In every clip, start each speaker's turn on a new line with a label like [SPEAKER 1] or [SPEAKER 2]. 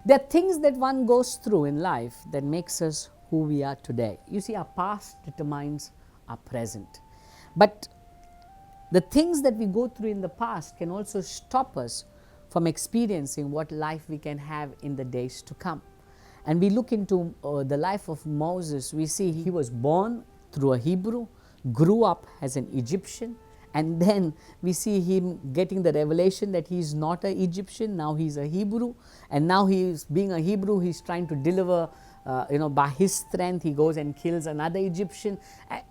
[SPEAKER 1] There are things that one goes through in life that makes us who we are today. You see, our past determines our present. But the things that we go through in the past can also stop us from experiencing what life we can have in the days to come. And we look into the life of Moses, we see he was born through a Hebrew, grew up as an Egyptian, and then we see him getting the revelation that he is not an Egyptian, now he is a Hebrew, and now he is being a Hebrew, he is trying to deliver, by his strength he goes and kills another Egyptian.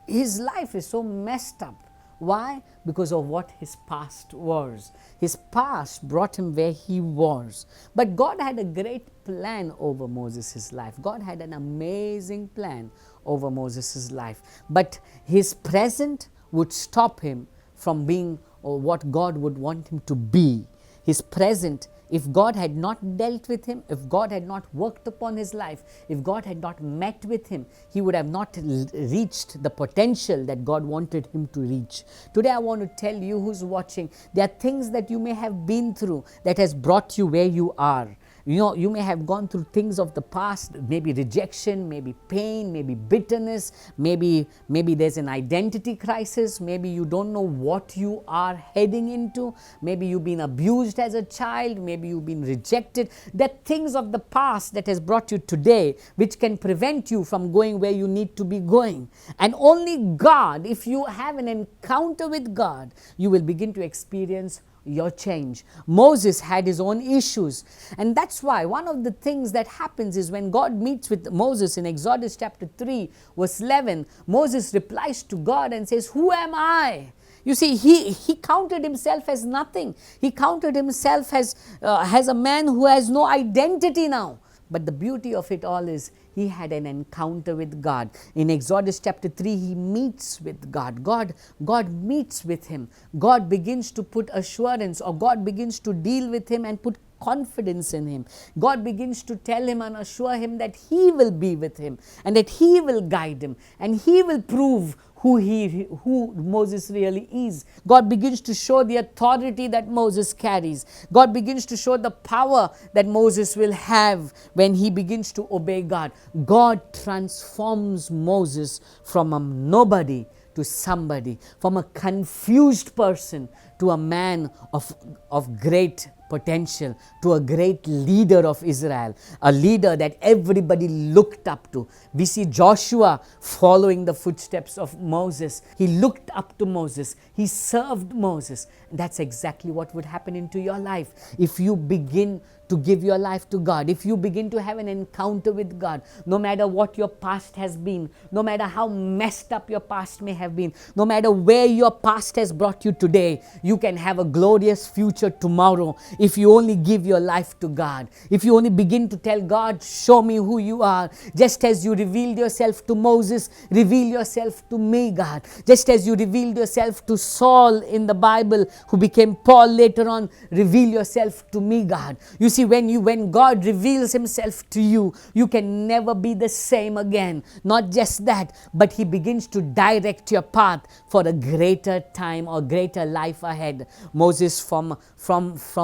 [SPEAKER 1] His life is so messed up. Why? Because of what his past was. His past brought him where he was. But God had a great plan over Moses' life. God had an amazing plan over Moses' life. But his present would stop him from being what God would want him to be. His present, if God had not dealt with him, if God had not worked upon his life, if God had not met with him, he would have not reached the potential that God wanted him to reach. Today I want to tell you who's watching, there are things that you may have been through that has brought you where you are. You may have gone through things of the past, maybe rejection, maybe pain, maybe bitterness, maybe there's an identity crisis, maybe you don't know what you are heading into, maybe you've been abused as a child, maybe you've been rejected. There are things of the past that has brought you today which can prevent you from going where you need to be going. And only God, if you have an encounter with God, you will begin to experience your change. Moses had his own issues, and that's why one of the things that happens is when God meets with Moses in Exodus chapter 3 verse 11, Moses replies to God and says, "Who am I?" You see, he counted himself as nothing. He counted himself as a man who has no identity now. But the beauty of it all is he had an encounter with God. In Exodus chapter 3, he meets with God. God meets with him. God begins to put assurance, or God begins to deal with him and put confidence in him. God begins to tell him and assure him that he will be with him and that he will guide him and he will prove who Moses really is. God begins to show the authority that Moses carries. God begins to show the power that Moses will have when he begins to obey God. God transforms Moses from a nobody to somebody, from a confused person to a man of great potential, to a great leader of Israel, a leader that everybody looked up to. We see Joshua following the footsteps of Moses. He looked up to Moses. He served Moses. And that's exactly what would happen into your life if you begin to give your life to God, if you begin to have an encounter with God. No matter what your past has been, no matter how messed up your past may have been, no matter where your past has brought you today, you can have a glorious future tomorrow if you only give your life to God. If you only begin to tell God, "Show me who you are." Just as you revealed yourself to Moses, reveal yourself to me, God. Just as you revealed yourself to Saul in the Bible, who became Paul later on, reveal yourself to me, God. You see, when God reveals himself to you, you can never be the same again. Not just that, but he begins to direct your path for a greater time or greater life ahead. Moses, from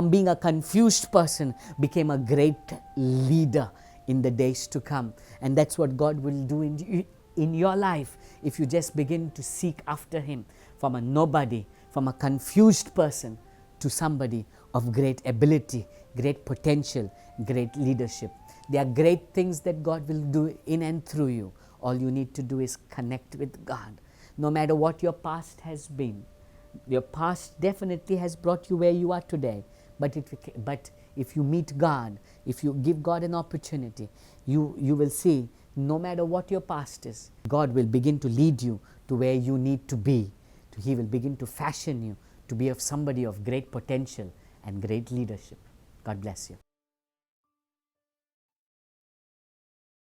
[SPEAKER 1] being a confused person, became a great leader in the days to come. And that's what God will do in your life if you just begin to seek after him, from a nobody, from a confused person to somebody of great ability, great potential, great leadership. There are great things that God will do in and through you. All you need to do is connect with God. No matter what your past has been, your past definitely has brought you where you are today. But if you meet God, if you give God an opportunity, you will see, no matter what your past is, God will begin to lead you to where you need to be. He will begin to fashion you to be somebody of great potential and great leadership. God bless you.